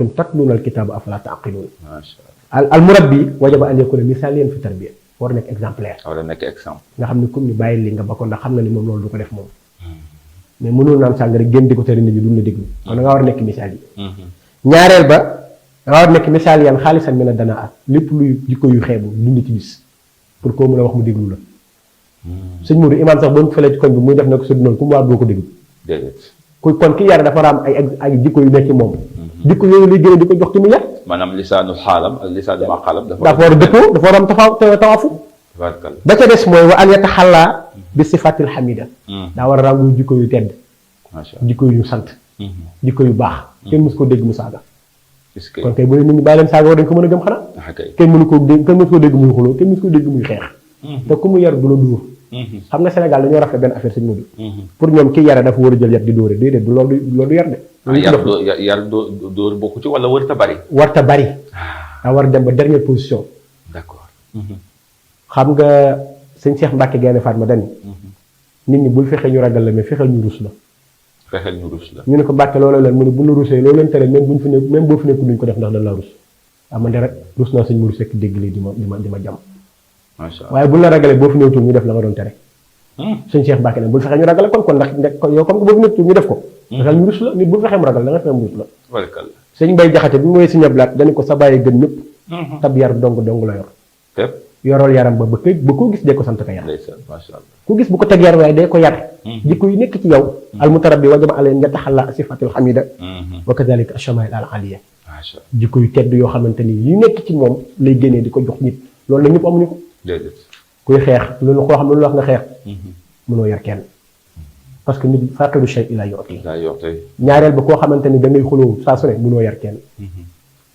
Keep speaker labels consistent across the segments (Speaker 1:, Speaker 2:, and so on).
Speaker 1: tatluna alkitaba afala taqilun.
Speaker 2: macha allah.
Speaker 1: al murabbi wajaba an yakuna misaliyan fi tarbiya war nekk exemplaire.
Speaker 2: war a nekk exemple.
Speaker 1: nga xam ne comme ni bàyyi li nga ba ko ndax xam na ni moom loolu du ko def moom. mais mënul naan sàng rek génn di ko tere nit ñi duñ la déglu. kon da nga war a nekk misaal yi. ñaareel ba da nga war a nekk misaal yan xaalisan mi na dana at lépp luy jikko yu xeebu dund ci bis pour koo mën a wax mu déglu la. sëñ Mourou imaam sax boo fële ci koñ bi muy def na ko sëdd noonu ku mu waa doo ko déglu.
Speaker 2: déedéet.
Speaker 1: kon ki yar dafa war a am ay jikko yu nekk ci moom. jikko yooyu lay gën di ko jox ki mu yar.
Speaker 2: maanaam lisaanu xaalam ak lisaanu maqaalam dafa
Speaker 1: war a dëppoo dafa war a am tawaafu.
Speaker 2: tabarkalla.
Speaker 1: ba ca des mooy wa an yataxallaa bi sifatil xamida. daa war a ràngu jikko yu tedd.
Speaker 2: macha allah.
Speaker 1: jikko yu sant. jikko yu baax. kenn mësu ko dégg mu saaga.
Speaker 2: est-ce que
Speaker 1: kon kay bu ne nit ñi bàyyi leen saaga war dañ ko mën a gëm xanaa.
Speaker 2: ah kay.
Speaker 1: kenn mënu koo dégg kenn mësu ko dégg muy xuloo kenn mësu ko dégg muy xeex. te ku mu yar du la dóor. xam nga Sénégal dañoo rafet benn affaire sëñ Modou. pour ñoom ki yare dafa war a jël yar di dóore déedéet du loolu yar de.
Speaker 2: yar dóor bokku ci wala warta bari.
Speaker 1: warta bari. daa war a dem ba dernière position.
Speaker 2: d'accord.
Speaker 1: xam nga sëñ Cheikh Mbacke Gaynde Fatma dani nit ñi bul fexe ñu ragal la mais fexeel ñu rus la.
Speaker 2: fexeel ñu rus la.
Speaker 1: ñu ne ko Mbacke loolu leen mu ne bu ñu rusee loolu leen tere même buñ fi nekk même boo fi nekk duñ ko def ndax dañ la rus. ah man de rek rus naa sëñ Mourou Seck dégg lii di ma jam.
Speaker 2: macha allah.
Speaker 1: waaye buñ la ragalee boo fi néewtul ñu def la nga doon tere. sëñ Cheikh Mbacke ne bul fexe ñu ragale kon ndax yow comme que boo fi nekk ñu def ko. fexeel ñu rus la nit bu fexe mu ragal da nga fexe mu rus la.
Speaker 2: tabarkalla.
Speaker 1: sëñ Mbay Jaxate bi mooy sëñ Ablaat dañu ko sa bàyyi gën ñëpp. tab yar dong la yor.
Speaker 2: fépp.
Speaker 1: yorool yaram ba koo gis dee ko sant ka yar.
Speaker 2: ndeysaan macha allah.
Speaker 1: ku gis bu ko teg yar waaye day ko yar. jikko yi nekk ci yow. almutarabbi wajaba alayhi nga taxalla sifatul xamida. wa kadalika ashamail al aliya.
Speaker 2: macha allah.
Speaker 1: jikko yu tedd yoo xamante ni yu nekk ci moom lay génnee di ko jox nit loolu la ñëpp amuñu ko.
Speaker 2: déedéet.
Speaker 1: kuy xeex loolu koo xam ne lu wax nga xeex. mënoo yar kenn. parce que nit faqidu shay ila yu'ti.
Speaker 2: daa yor tey.
Speaker 1: ñaareel ba koo xamante ni da ngay xuloo saa su ne mënoo yar kenn.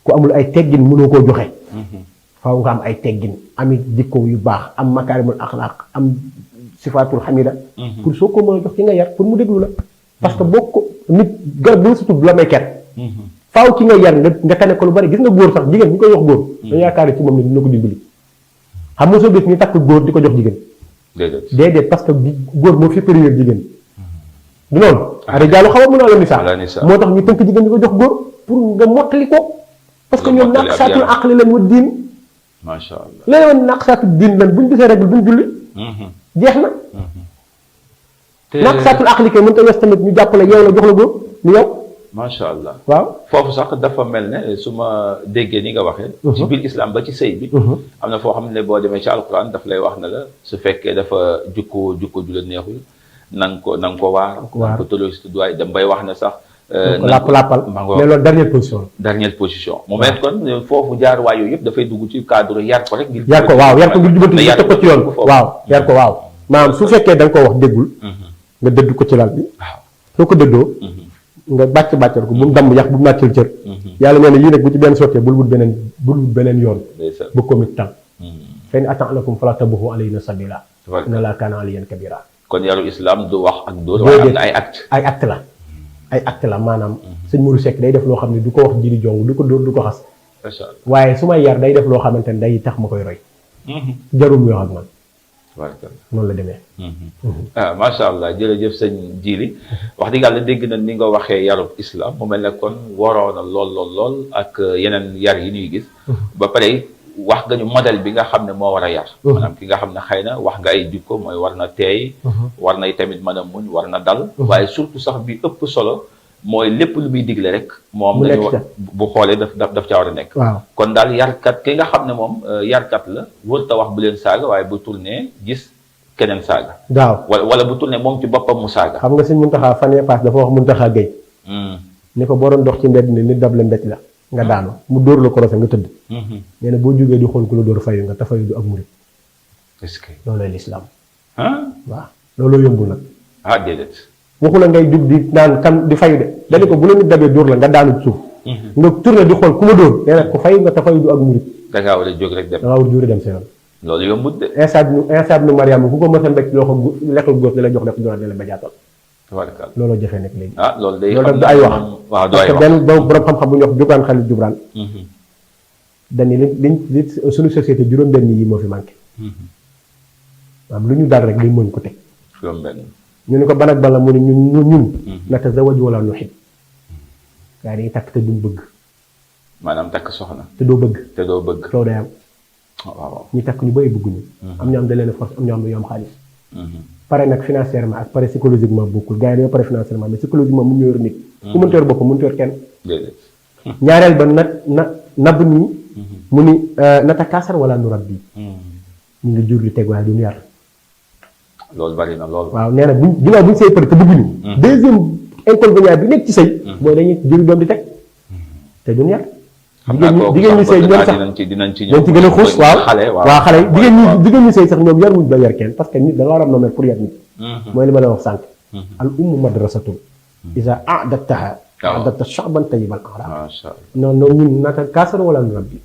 Speaker 1: ku amul ay teggin mënoo koo joxe. faaw nga am ay teggin ami jikko yu baax am makaarimul axlaaq am sifaatul xamida. pour soo ko mën a jox ki nga yar pour mu déglu la. parce que boo ko nit garab bu la si tudd la may ket. faaw ki nga yar nga tane ko lu bari gis nga góor sax jigéen ñu koy jox góor. dañu yaakaar ci moom ne dina ko dimbali. xam nga soo gis ñu takk góor di ko jox jigéen. déedéet parce que góor moo supérieur jigéen. du noonu. ar-rijaalu qawwaamuuna ala nisaa moo tax ñu tënk jigéen ñi ko jox góor pour nga mottali ko. parce que ñoom naqsaatul aqli lañ wa diin.
Speaker 2: macha allah.
Speaker 1: léeg-léeg naqsaatul diin lañ buñ gisee rek duñ julli. jeex na. te naqsaatul aqli kay mënut a wees tamit ñu jàppale yow la jox la góor ni yow.
Speaker 2: macha allah.
Speaker 1: waaw
Speaker 2: foofu sax dafa mel ne su ma déggee ni nga waxee. ci biir islam ba ci sëy bi. am na foo xam ne boo demee ci alquran daf lay wax ne la su fekkee dafa jukko ju la neexul na nga ko waar. na nga ko tolloog si tudduwaay dem bay wax ne sax.
Speaker 1: lappal mais loolu dernière position la.
Speaker 2: dernière position. mu mel kon foofu jaar waay yooyu yëpp dafay dugg ci cadre yar ko rek. ngir
Speaker 1: yar ko waaw yar ko ngir jubanti teg ko ci yoon. waaw yar ko waaw. maanaam su fekkee da nga koo wax déggul. nga dëdd ko ci lal bi.
Speaker 2: waaw
Speaker 1: soo ko dëddoo. nga bàccal ko bu mu damm yax bu mu nàccil cër. yàlla nee na yii nag bu ci benn sottee bul wut beneen yoon. bu ko mit tam. fa in ata'nakum falaa tabghu alayhinna sabiila. inna Allaaha kaana aliyyan kabiira.
Speaker 2: kon yaru islam du wax ak dóor. waaye am na ay acte.
Speaker 1: ay acte la. ay acte la maanaam. sëñ Mourou Seck day def loo xam ne du ko wax ji di jong du ko dóor du ko xas.
Speaker 2: macha allah
Speaker 1: waaye su may yar day def loo xamante ne day tax ma koy roy. jarul muy wax ak man. noonu la demee.
Speaker 2: ah macha allah jërëjëf sëñ Jili wax dëgg yàlla dégg na ni nga waxee yarub islam mu mel ne kon waroon na lool ak yeneen yar yi ñuy gis. ba pare wax nga ñu modèle bi nga xam ne moo war a yar. maanaam ki nga xam ne xëy na wax nga ay jikko mooy war na teey. war nay tamit mën a muñ war na dal. waaye surtout sax bi ëpp solo mooy lépp lu muy digle rek. moom dañu wax bu xoolee daf ca war a nekk.
Speaker 1: waaw
Speaker 2: kon daal yarkat ki nga xam ne moom yarkat la wër ta wax bu leen saaga waaye bu tourné gis keneen saaga.
Speaker 1: waaw
Speaker 2: wala bu tourné moom ci boppam mu saaga.
Speaker 1: xam nga sëñ Muntaxa fan yee paas dafa wax Muntaxa Gueye. ni ko boo doon dox ci mbedd ni nit dab la mbécc la. nga daanu mu dóor la korosé nga tëdd. nee na boo jógee di xool ku la dóor fayu nga te fayu du ak murit.
Speaker 2: est-ce que
Speaker 1: loolooy lislaam.
Speaker 2: waaw
Speaker 1: looloo yombul nag.
Speaker 2: déedéet.
Speaker 1: waxu la ngay jug di naan kan di fayu de dañu ko bu la nit dabee dóor la nga daanu suuf. nga tourné di xool ku ma dóor nee na ko fayu nga te fayu du ak murit.
Speaker 2: da ngaa war a jóg rek dem.
Speaker 1: da ngaa war a jóg dem sa yoon.
Speaker 2: loolu yombut de.
Speaker 1: Insa ibnu Mariama ku ko mës a mbécc loxo lekkal góor da lay jox def droit da la ba jaatal.
Speaker 2: tabarkalla
Speaker 1: looloo jafe nekk léegi.
Speaker 2: loolu day
Speaker 1: loolu du ay wax.
Speaker 2: waaw du ay wax
Speaker 1: parce que benn borom xam-xam bu ñuy wax Jubraan Xalil Jubraan. dañu li suñu société juróom-benn yi moo fi manqué. maanaam lu ñu dal rek dañ mën ko teg.
Speaker 2: juróom-benn.
Speaker 1: ñu ne ko ban ak ban la mu ne ñun natazawwaju wala nuhib. gaa yi dañuy takk te duñ bëgg.
Speaker 2: maanaam takk soxna.
Speaker 1: te doo bëgg.
Speaker 2: te doo bëgg.
Speaker 1: loolu day am.
Speaker 2: waaw.
Speaker 1: ñi takk ñu bëri bëgguñu. am ñoo xam da leen a force am ñoo xam ne ñoo am xaalis. pare nag financièrement ak pare psychologiquement bokkul gars yi dañoo pare financièrement mais psychologiquement mun ñu yor nit. ku mënta yor boppam mënta yor kenn.
Speaker 2: déedéet.
Speaker 1: ñaareel ba nab nii. mu ni natakaasar wala nu rab bi. ñu ngi jur di teg waaye duñu yar.
Speaker 2: loolu bari na lool.
Speaker 1: waaw nee na ginnaaw buñ sëy pare te bëgguñu. deuxième inconvénient bi nekk ci sëy. mooy dañuy jur doom di teg te duñu yar. jigéen ñi sëy ñoom sax
Speaker 2: dinañ ci
Speaker 1: ñoom ci gën a xuus waaw
Speaker 2: xale
Speaker 1: yi jigéen ñi sëy sax ñoom yar wuñ ba yar kenn parce que nit da nga war a am nommer pour yar nit. mooy li ma la wax sànq. al ummu madrasatun isa a'dadtaha a'dadta sha'ban tayyibal a'raq.
Speaker 2: macha allah
Speaker 1: non non ñun naka kaasar wala nu rabbi.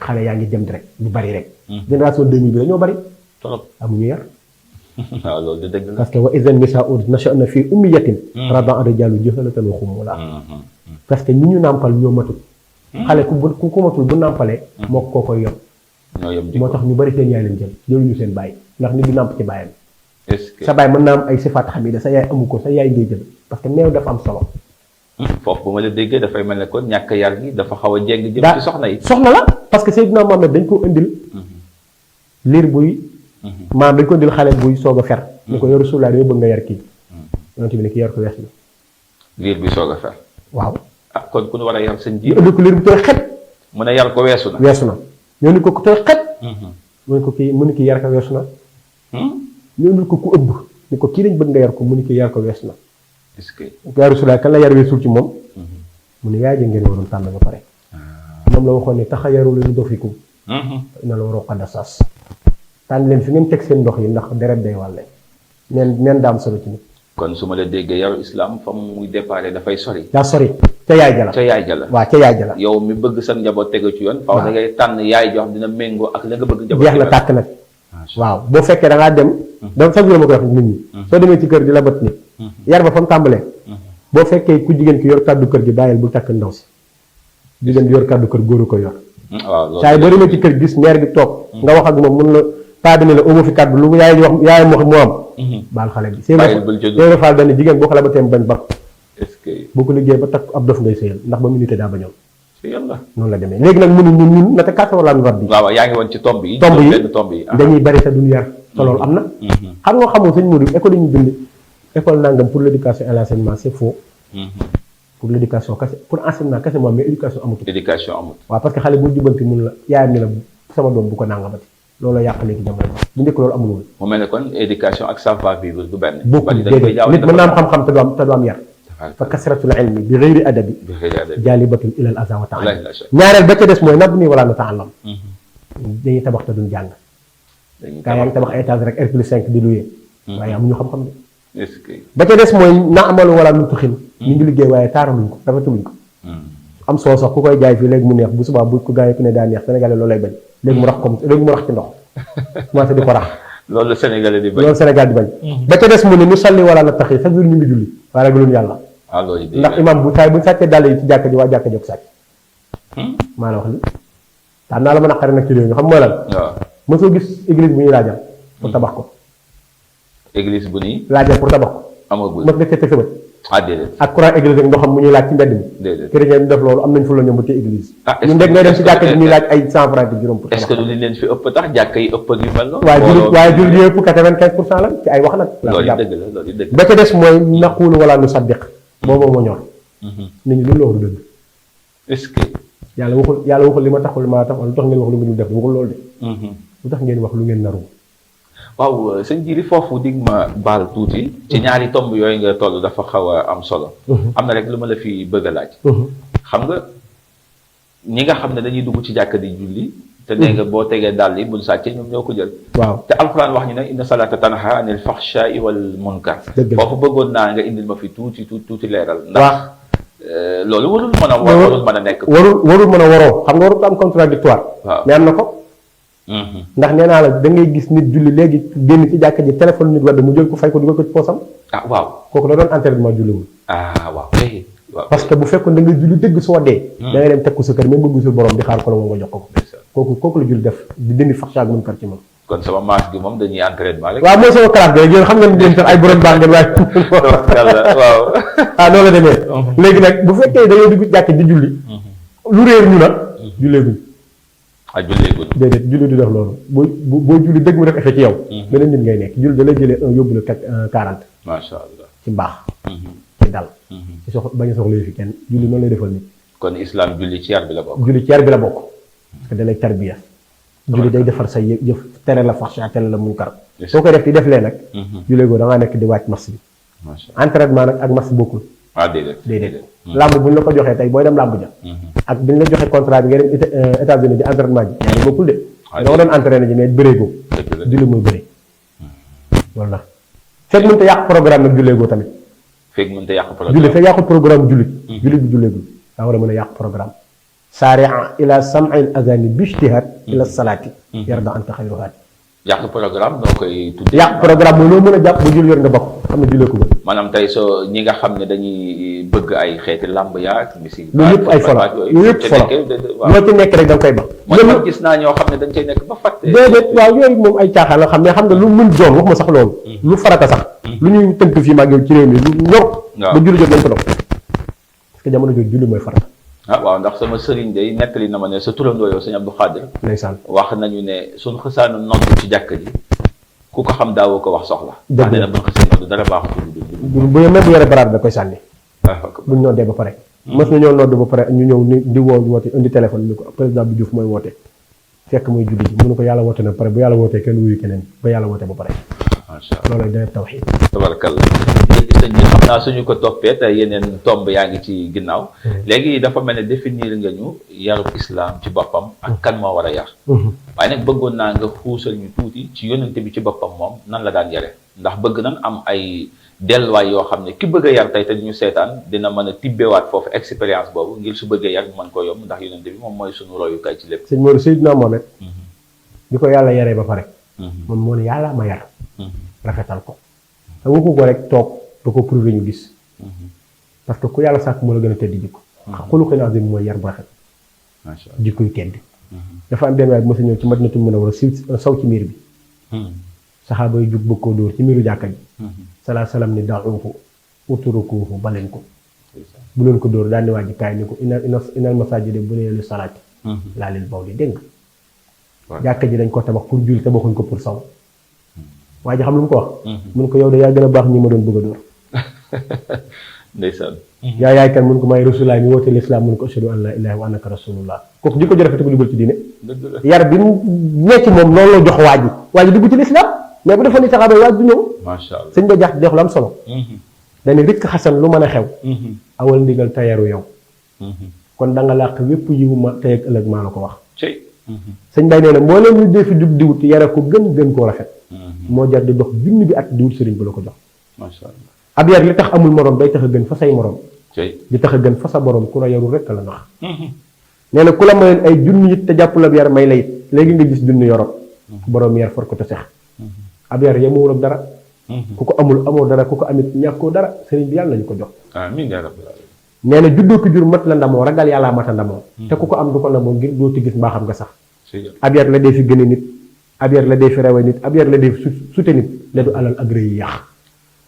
Speaker 1: xale yaa ngi dem rek du bari rek. génération 2000 bi dañoo bari.
Speaker 2: trop
Speaker 1: amuñu yar.
Speaker 2: waaw loolu de dëgg la.
Speaker 1: parce que wa iza nisaa'u nasha'na fi ummiyatin radaa rijaalu jahalatan wa xumula. parce que ñi ñu nàmpal ñoo matul. xale ku matul bu nàmpalee. moo ko koy yor.
Speaker 2: ñoo yem
Speaker 1: moo tax ñu bari seen yaay leen jël jëluñu seen baay ndax nit du nàmp ci baayam.
Speaker 2: est-ce que
Speaker 1: sa baay mën naa am ay sifaat xamida sa yaay amu ko sa yaay ngay jël parce que meew dafa am solo.
Speaker 2: foofu bu ma la déggee dafay mel ne kon ñàkk yar gi dafa xaw a jeng jëm ci soxna yi.
Speaker 1: soxna la parce que Seydina Mohamed dañ ko indil. liir buy. maanaam dañ ko indil xale buy soog a fer. ni ko yor Rasulullah dañoo bëgg nga yar kii. yonent bi ne ki yar ko wees na.
Speaker 2: liir bi soog a fer.
Speaker 1: waaw.
Speaker 2: ah kon ku ñu war a yar seen ji.
Speaker 1: ñu indil ko liir bu tooy xet.
Speaker 2: mu ne yar ko weesu na.
Speaker 1: weesu na ñoo ni ko ku tooy xet. mu ne ko kii mu ne kii yar ko weesu na. ñu indil ko ku ëbb ni ko kii lañ bëgg nga yar ko mu ne kii yar ko weesu na.
Speaker 2: est-ce que.
Speaker 1: yaa Rasulullah kan la yar weesul ci moom. mu ne yaay ja ngeen waroon tànn ba pare. moom la waxoon ne taxayaru leen dofikum. na la waroo xadda sas. tànn leen fi ngeen teg seen ndox yi ndax deret day wàlle. neen daam solo ci nit.
Speaker 2: kon su ma la déggee yaru islam fa muy déparé dafay sori.
Speaker 1: daa sori ca yaay ja la.
Speaker 2: ca yaay ja la.
Speaker 1: waaw ca yaay ja la.
Speaker 2: yow mi bëgg sa njaboot tegu ci yoon. faaw da ngay tànn yaay jox dina méngoo ak la nga bëgg. njaboot
Speaker 1: jeex na tàkk nag. waaw boo fekkee da ngaa dem. dafa sax ma koy wax nit ñi. soo demee ci kër di la bët nit. yar ba fa mu tàmbalee. boo fekkee ku jigéen ki yor kàddu kër gi bàyyil bu takk ndaw si. jigéen bi yor kàddu kër góoru ko yor.
Speaker 2: waaw loolu
Speaker 1: saa yi boo demee ci kër gis meer gi toog. nga wax ak moom mun la paa bi ne la amoo fi kàddu lu yaay wax yaayam wax mu am. baal xale bi. seen faal dañ ne jigéen boo ko la ba teem bañ ba.
Speaker 2: est-ce que.
Speaker 1: boo ko liggéey ba takk ab dof ngay sëyal ndax ba mu nité daa bañoon.
Speaker 2: yàlla.
Speaker 1: noonu la demee léegi nag ñun naka kàttan wala rab bi.
Speaker 2: waaw yaa ngi woon ci tomb yi. tomb yi
Speaker 1: dañuy bari te duñu yar. te loolu am na. xam nga xamoo sëñ Modou école yi ñu bind école nangam pour l'éducation et l'enseignement c'est faux. pour l'éducation kese pour enseignement kese moom mais éducation amut.
Speaker 2: éducation amut.
Speaker 1: waaw parce que xale bu jubanti mun la yaayam ni la sama doom bu ko nangamati loolu yàq léegi jamono bu njëkk loolu amul woon.
Speaker 2: mu mel ne kon éducation ak savoir vivre du benn.
Speaker 1: bokkul déedéet nit mën naa am xam-xam te du am yar. fa kasratul ilmi bi ghayri adabi. jaalibatun ilal aza wa ta'allum. ñaareel ba ca des mooy nabni wala nata'allam. dañuy tabax te duñ jàng. gaa yaa ngi tabax ay étage rek R+5 di loué. waaye amuñu xam-xam de.
Speaker 2: est-ce que.
Speaker 1: ba ca des mooy na amalu wala nu tuxin. ñu ngi liggéey waaye taaraluñ ko rafetaluñ ko. am soo sax ku koy jaay fii léegi mu neex bu subaa bu ko gaa yi ku ne daa neex Sénégalais loolu lay bañ. léegi mu rax ci ndox. commencé di ko rax.
Speaker 2: loolu la Sénégalais di bañ.
Speaker 1: loolu Sénégal di bañ. ba ca des mu ne nu salli wala na taxi chaque jour ñu ngi julli waaye ragaluñ yàlla. ndax imam bu sàccee dàll yi ci jàkka ji waa jàkka ji ko sàcc. maa la wax li daan naa la mën a xare nag ci réew mi xam mooy lan.
Speaker 2: waaw
Speaker 1: mosoo gis église bu ñuy laajal pour tabax ko.
Speaker 2: église bu nii.
Speaker 1: laajal pour tabax ko.
Speaker 2: amagul
Speaker 1: mos nga teg sa bët.
Speaker 2: déedéet.
Speaker 1: ak courant église ak ndoxam mu ñuy laaj ci mbedd mi.
Speaker 2: déedéet
Speaker 1: chrétien ñu def loolu am nañ fu la ñoom ba tey église.
Speaker 2: est-ce
Speaker 1: ñun rek ngay dem ci jàkka ji ñuy laaj ay 100 francs ak juróom pour
Speaker 2: est-ce que du leen fi ëpp tax jàkka yi ëpp ak yu mel noonu.
Speaker 1: waaye jullit yi ëpp 95% la ci ay wax nag.
Speaker 2: loolu dëgg la loolu dëgg la.
Speaker 1: ba ca des mooy naquulu wala nu saddiq. boobu moo ñor. nit ñi lu loolu dëgg.
Speaker 2: est-ce que.
Speaker 1: yàlla waxul li ma taxul maa tax lu tax ngeen wax lu ngeen def waxul loolu de. lu tax ngeen wax lu ngeen naru.
Speaker 2: waaw sëñ Jili foofu dig ma baal tuuti. ci ñaari tomb yooyu nga toll dafa xaw a am solo. am na rek lu ma la fi bëgg a laaj. xam nga ñi nga xam ne dañuy dugg ci jàkka di julli. te nee nga boo tegee dàll yi buñ sàccee ñoom ñoo ko jël.
Speaker 1: waaw
Speaker 2: te alxuraan wax ñu ne inna salaata tanha anil faxshaai wal munkar. foofu bëggoon naa nga indil ma fi tuuti leeral. ndax loolu warul mën a. warul mën a nekk.
Speaker 1: warul mën a waroo xam nga warul am contradictoire.
Speaker 2: waaw
Speaker 1: mais am na ko. ndax nee naa la da ngay gis nit julli léegi génn ci jàkka ji téléphone nit wadd mu jël ko fay ko dugal ko ci poosam.
Speaker 2: waaw
Speaker 1: kooku da doon entraînement julliwul.
Speaker 2: waaw.
Speaker 1: parce que bu fekkoon da ngay julli dëgg soo dee. da ngay dem teg ko sa kër même bu gisul borom di xaar ko la moom nga jox ko. kooku la julli def di dindi faxsha ak munkar ci moom.
Speaker 2: kon sama maas gi moom dañuy entraînement rek.
Speaker 1: waaw mooy sama classe bi yéen xam ngeen ne yéen ay borom baax ngeen waaye.
Speaker 2: waaw.
Speaker 1: noonu la demee. léegi nag bu fekkee da ngay dugg jàkk di julli. lu réer ñu na julleeguñ
Speaker 2: julleegul
Speaker 1: déedéet julli du def loolu boo julli dëgg mu def effet ci yow beneen nit ngay nekk julli da lay jëlee 1 yóbbu la 40
Speaker 2: macha allah
Speaker 1: ci mbaax ci dal ci bañ a soxla fi kenn julli noonu lay defal nit
Speaker 2: kon islam julli ci yar bi la bokk
Speaker 1: julli ci yar bi la bokk parce que da lay tarbiya julli day defar sa jëf tere la faxsha tere la munkar soo koy def di def lee nag jullee goo da ngaa nekk di wàcc mas bi entraînement nag ak mas bokkul déedéet làmb bu ñu la ko joxee tey booy dem làmb ja ak bi ñu la joxee contrat bi nga dem États-Unis di entraînement ji yaa ngi bokkul de da nga doon entraîné ji mais bëree goo julli mooy bëri loolu la fekk mënut a yàq programme nag jullee goo tamit
Speaker 2: fekk mënut a yàq programme
Speaker 1: julli fekk yàqul programme jullit jullit bi julleegul daa war a mën a yàq programme saari'a ila sam'il azani bi ijtihad ila salaati yarda anta xayru haadi
Speaker 2: yàq programme noo koy tuddee
Speaker 1: yàq programme mooy loo mën a jàpp ba julli yor nga bokk xam ne jullee ko gën
Speaker 2: maanaam tey soo ñi nga xam ne dañuy bëgg ay xeeti làmb yaak misi
Speaker 1: loolu yëpp ay folo loolu yëpp folo loo ci nekk rek da nga koy ba
Speaker 2: man gis naa ñoo xam ne dañ cay nekk ba fàtte
Speaker 1: déedéet waaw yooyu moom ay caaxaan la xam ne xam nga lu mun doon wax ma sax loolu lu farata sax lu ñuy tënk fii maag yow ci réew mi lu ñor ba julli jot nañ ko dox parce que jamono jooju julli mooy farata
Speaker 2: waaw ndax sama sëriñ day nettali na ma ne sa turandoo yow sëñ Abdou Khadir
Speaker 1: ndeysaan
Speaker 2: wax nañu ne suñ xësaanu nodd ci jàkk ji ku ko xam daawoo ko wax soxla ndax nee na buñ xësee nodd dara baaxutul
Speaker 1: bu même bu yore baraat da koy sànni buñ noddee ba pare mës na ñoo nodd ba pare ñu ñëw ni di woote indi téléphone ni ko président bu Diouf mooy woote fekk muy julli ji mënu ko yàlla woote na ba pare bu yàlla wootee kenn wuyu keneen ba yàlla woote ba pare
Speaker 2: macha allah
Speaker 1: loolu day tawxiid
Speaker 2: tabarakallah léegi sëñ bi xam naa suñu ko toppee te yeneen tomb yaa ngi ci ginnaaw léegi dafa mel ne définir nga ñu yarub islam ci boppam ak kan moo war a yar waaye nag bëggoon naa nga xuusal ñu tuuti ci yonente bi ci boppam moom nan la daan yare ndax bëgg nan am ay delluwaay yoo xam ne ki bëgg a yar tey te ñu seetaan dina mën a tibbewaat foofu expérience boobu ngir su bëggee yar mën ko yomb ndax yonente bi moom mooy suñu royukaay ci lépp
Speaker 1: sëñ Modou Seydina Mohamed bi ko yàlla yaree ba pare moom moo ne yàlla ma yar rafetal ko te waxu ko rek toog da ko prouver ñu gis parce que ku yàlla sàkk moo la gën a tedd jikko xuluqin azim mooy yar bu rafet jikko yu tedd dafa am benn waay bu ma sa ñëw ci Madinatul Munawwara saw ci miir bi saxaaba yi jug bëgg koo dóor ci miiru jàkka ji salaa salaam ni da'uuhu utrukuuhu baleen ko bu leen ko dóor daal di wàjji kaay ni ko inal masaajida buniyat li salaati laa lil bawli dégg nga jàkka ji dañ ko tabax pour julli tabaxuñ ko pour saw waa ji xam lu mu ko wax mun ko yow de yaa gën a baax ñi ma doon bëgg a dóor
Speaker 2: ndeysaan
Speaker 1: yaay kan mun ko maay rasulaay mi woote lislaam mun ko ashhadu an laa ilaaha wa annaka rasulullah kooku jikko ji rafet ko dugal ci diine yar bi mu nekk moom loolu la jox waa ji dugg ci lislaam mais bu defoon ni saxaaba waaj du ñëw
Speaker 2: macha allah
Speaker 1: sëñ ba jax deex lu am solo dañu rikk xasan lu mën a xew awal ndigal tayaru yow kon da nga làq wépp yiwu ma tey ak ëllëg maa la ko wax sëñ bay nee na mbooleem lu dee fi jug di wut yare ko gën koo rafet moo jar di dox junni bi at di wut sëriñ bu la ko jox
Speaker 2: macha allah
Speaker 1: ab yar li tax amul morom day tax a gën fa say morom
Speaker 2: di
Speaker 1: tax a gën fa sa borom ku la yarul rek la nax nee na ku la mayoon ay junni it te jàpp la ab yar may la it léegi nga gis junni yorot borom yar for ko te sex ab yar yemuwul ak dara ku ko amul amoo dara ku ko amit ñàkkoo dara sëriñ bi yàlla nañu ko jox
Speaker 2: amiin yaa rabbil aalamiin
Speaker 1: nee na juddoo ki jur mat la ndamoo ragal yàllaa mata ndamoo te ku ko am du ko ndamoo ngir doo ti gis mbaaxam nga sax ab yar la dee fi gëne nit ab yar la dee fi rewe nit ab yar la dee fi sute nit ne du alal ak rëy yi yàq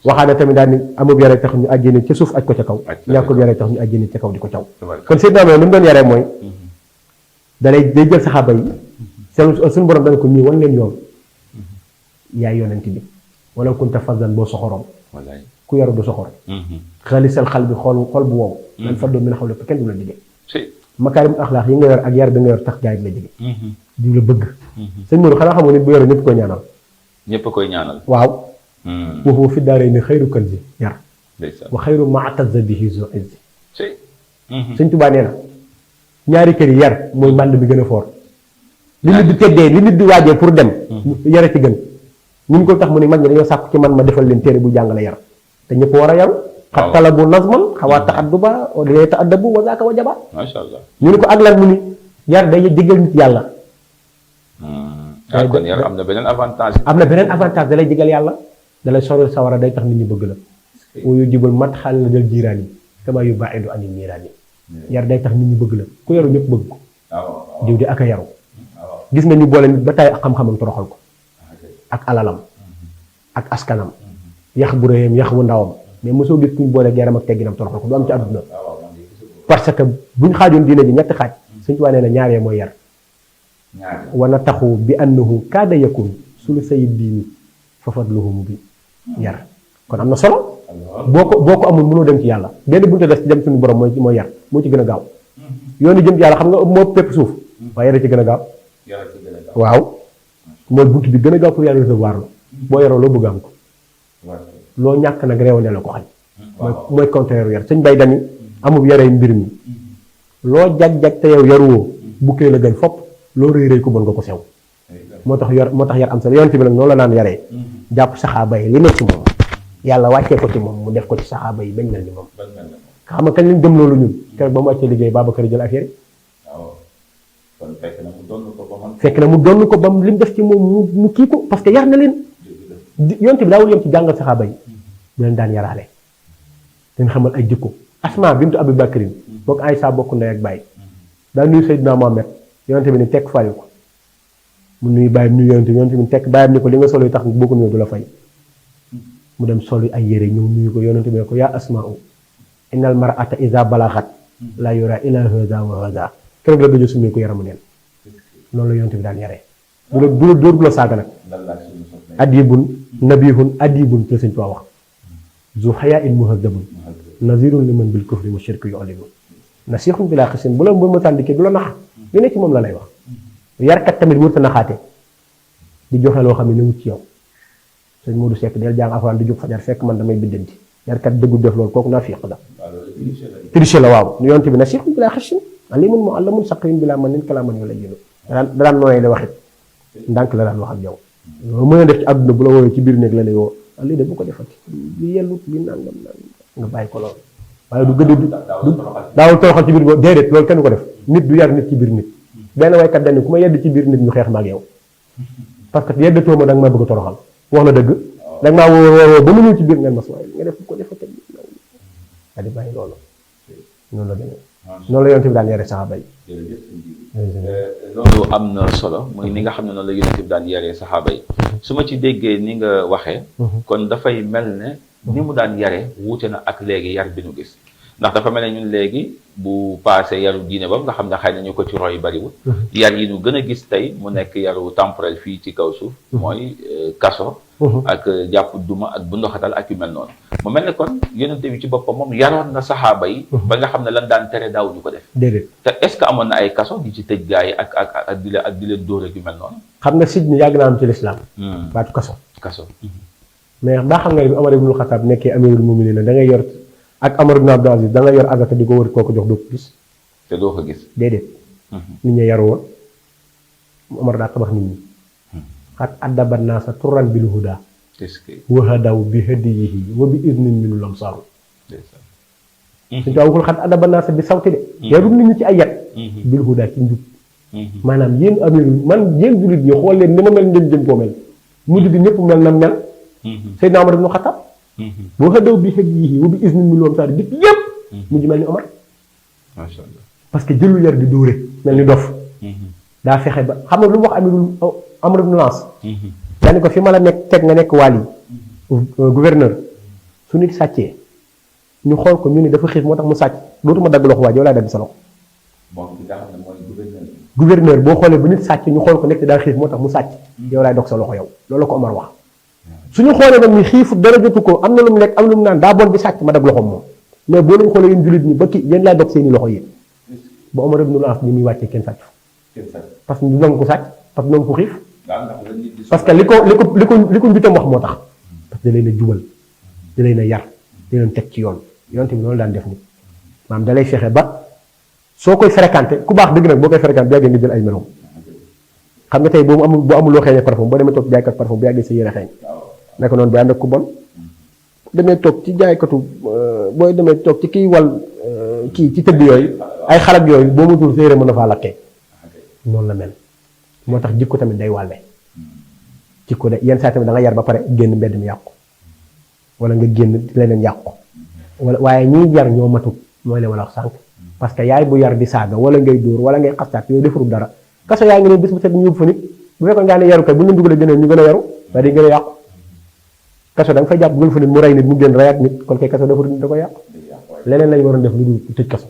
Speaker 1: waxaana tamit daal ni amub yare tax ñu àjjee nit ca suuf aj ko ca kaw ñàkkub yare tax ñu àjjee nit ca kaw di ko caw kon Seydina Muhammad lu mu doon yaree mooy day jël saxaaba yi suñu borom dana ko ñii wan leen yoon yaay yonent bi wala kunta fazzan boo soxoroon ku yaru du soxor xaalisal xal bi xol bu wow lan fa doon mi na xaw lépp kenn du la jege makaarim axlaax yi nga yor ak yar bi nga yor tax gaay bi la jege di la bëgg sëñ Modou xanaa xamoo nit bu yore ñëpp koy ñaanal
Speaker 2: koy ñaanal
Speaker 1: waaw waxu fi daaree ni xayru kanzi yar wa xayru ma atazza bihi zu izzi sëñ Tuubaa nee na ñaari kër yi yar mooy mbànd bi gën a foor li nit di teddee li nit di waajee pour dem yara ci gën ñu ko tax mu ne mag ñi dañoo sàkku ci man ma defal leen téere bu jàngale yar te ñëpp war a yaru xat talabu nazman xawaa ta'adduba day ta'addabu wa zaaka wa jaba
Speaker 2: macha allah
Speaker 1: ñu ne ko ak lan mu ni yar day jégal nit yàlla
Speaker 2: kon yar am na beneen avantage
Speaker 1: da lay jégal yàlla da lay soril sawara day tax nit ñi bëgg la yu jibal mat xaal la del jiiraan yi kama yu baidu anil niiraan yi yar day tax nit ñi bëgg la ku yaru ñëpp bëgg ko diw di ak a yaru gis nga ñu boole nit ba tay ak xam-xamam toroxal ko ak alalam ak askanam yax bu réyam yax bu ndawam mais mosoo gis kuñ boole geeram ak tegginam toroxal ko du am ci àdduna parce que buñ xaajoon diine ji ñetti xaaj Sëñ Tuubaa nee na ñaaree mooy yar wana taxu bi annahu kaada yakun sulu sayid diini fafadluhu mu bi yar kon am na solo boo ko amul mënoo dem ci yàlla benn bunte des ci dem suñu borom mooy yar moo ci gën a gaaw yoonu jëm ci yàlla xam nga moo pépp suuf waaye yara ci gën a gaaw waaw mooy bunt bi gën a gaaw pour yàlla recevoir la boo yaroo loo bëgg am ko loo ñàkk nag réew ne la ko xañ mooy contraire yar sëñ bay dani amul yaree mbir mi loo jag-jag te yow yaruwoo bukkee la gën fopp loo rëy rëy ko bon nga ko sew moo tax yar am solo yonent bi nag noonu la naan yaree jàpp saxaaba yi li nekk ci moom yàlla wàccee ko ci moom mu def ko ci saxaaba yi bañ mel ni moom xam nga kañ lañ dem loolu ñun keroog ba mu wàccee liggéey Babacar jël affaire yi fekk na mu donn ko ba li mu def ci moom mu kii ko parce que yar na leen yonent bi daawul yem ci jàngal saxaaba yi bu leen daan yaraale leen xamal ay jikko Asma bintu Abi Bakrin boog Aysa bokk ndey ak baay daa nuyu Seydina Mohamed yonent bi ni tekk fayu ko mu nuyu bàyyam nuyu yonent bi ni tekk bàyyam ni ko li nga solo yi tax boo ko nuyoo du la fay mu dem solu ay yére ñëw nuyu ko yonent bi ne ko yaa Asma'u innal mar'ata iza balagat la yura ila hada wa hada keroog la dëjë sumee ko yaramu neen noonu la yonent bi daan yaree du la dóor du la saaga nag adibun nabihun adibun te Sëñ Tuubaa wax zu haya'in muhaddabun nazirun liman bil kufri wa shirki yu'linu nasihun bila xisin bu la mbër ma tàndikee du la nax li ne ci moom la lay wax yarkat tamit wërta naxaate di joxe loo xam ne ni wut ci yow sëñ Modou Seck del jàng alxuraan di jóg fajar fekk man damay biddanti yarkat dëggu def loolu kooku naafiq la triche la waaw nu yonte bi nasihun bila xisin alimun mu'allamun saqiyun bila man nin kalaaman yu la yénu daan nooyee la waxit ndànk la daan wax ak yow loolu mën a def ci àdduna bu la woowee ci biir néeg la lay woo lii de bu ko defati li yellut li nangam nga bàyyi ko loolu waaye du gëdd daawul toroxal ci biir boobu déedéet loolu kenn ko def nit du yar nit ci biir nit benn waykat dañ ku ma yedd ci biir nit ñu xeex ma ak yow parce que yeddatoo ma da nga may bëgg a toroxal wax na dëgg da nga maa woo ba mu ñëw ci biir ngeen mas waaye nga def bu ko defati nga di bàyyi loolu noonu la demee noonu la yonent bi daan yare saxaaba yi
Speaker 2: loolu am na solo muy ni nga xam ne noonu la yonent bi daan yaree saxaaba yi su ma ci déggee ni nga waxee kon dafay mel ne ni mu daan yare wuute na ak léegi yar bi ñu gis ndax dafa mel ne ñun léegi bu paasee yaru diine boobu nga xam ne xëy na ñu ko ci roy bariwul yar yi ñu gën a gis tey mu nekk yaru temporel fii ci kaw suuf mooy kaso ak jàpp duma ak bu ndoxatal ak yu mel noonu mu mel ne kon yonente bi ci boppam moom yaroon na saxaaba yi ba nga xam ne lan daan tere daaw ñu ko def
Speaker 1: déedéet
Speaker 2: te est-ce que amoon na ay kaso di ci tëj gaa yi ak di leen dóor ak yu mel noonu
Speaker 1: xam nga sijn yàgg naa am ci lislaam baatu kaso mais baa xam nga ne bi Omar ibnul Xataab nekkee amirul muminin da ngay yor ak Omar ibn Abdul Aziz da ngay yor azaka di ko wër koo ko jox doo ko gis
Speaker 2: te doo ko gis
Speaker 1: déedéet nit ñi yaru woon Omar daa tabax nit ñi xat addaba naasa turan bil huda wa hadaw bi hadiyihi wa bi iznin minu lam saaru suñu taw waxul xat addaba naasa bi sawti de yarul nit ñi ci ay yat bil huda ci njub maanaam yéen amirul man yéen jullit ñi xool leen ni ma mel ngeen jëm koo mel mujj bi ñëpp mel na mel Seydina Omar ibn Khattab boo xëddaw bi xëj yi wa bi isnin mi loom saari dëkk yëpp mujj mel ni Omar
Speaker 2: macha allah
Speaker 1: parce que jëlul yar di dóore mel ni dof daa fexe ba xam nga lu mu wax amirul Amr ibn Laas daani ko fi ma la nekk teg nga nekk wàll yi gouverneur su nit sàccee ñu xool ko ñu ni dafa xiif moo tax mu sàcc dootuma dagg loxo waaj yow laay dagg sa loxo gouverneur boo xoolee bu nit sàcc ñu xool ko nekk daa xiif moo tax mu sàcc yow laay dog sa loxo yow loolu la ko Omar wax suñu xoolee nag ni xiifu dara jotu ko am na lu mu lekk am lu mu naan daa bon bi sàcc ma dagg loxoom moom mais boo leen xoolee yéen jullit ñi ba kii yéen laay dog seeni loxo yéen ba Omar ibn Laas ni muy wàccee kenn sàcc parce que ñu nangu ko sàcc parce que nangu ko xiif parce que li ko njutam wax moo tax parce que da leen a jubal da leen a yar da leen teg ci yoon yonte bi loolu daan def nit maanaam da lay fexe ba soo koy fréquenté ku baax dëgg nag boo koy fréquenté bu yàggee nga jël ay meloom xam nga tey boo amul loo xeeñee parfum boo demee toog jaaykat parfum bu yàggee sa yére xeeñ naka noonu bi ànd ak ku bon demee toog ci jaaykatu booy demee toog ci kiy wal kii ci tëdd yooyu ay xalag yooyu boo matul sa yére mën na faa lakkee noonu la mel moo tax jikko tamit day wàlle jikko de yenn saa tamit da nga yar ba pare génn mbedd mi yàqu wala nga génn leneen yàqu wala waaye ñiy yar ñoo matut mooy la wala wax sànq parce que yaay bu yar di saaga wala ngay dóor wala ngay xastaat yooyu defarul dara kaso yaa ngi ne bis bu set ñu yóbbu fa nit bu fekkoon ngaa ne yaru kay bu ñu leen dugalee gënee ñu gën a yaru waaye day gën a yàqu kaso da nga fay jàpp dugal fa nit mu rey nit mu génn reyaat nit kon kay kaso defarul nit da ko yàqu leneen lañu waroon def lu dul tëj kaso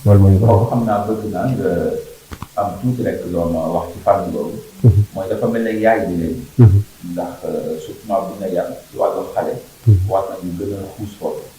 Speaker 1: loolu mooy
Speaker 2: kooku xam naa bëgg naa nga am tuuti rek loo ma wax ci fànn boobu. mooy dafa mel ne yaay bi léegi. ndax surtout bu ñu la yar ci wàllu xale. war nañu gën a xuus foofu.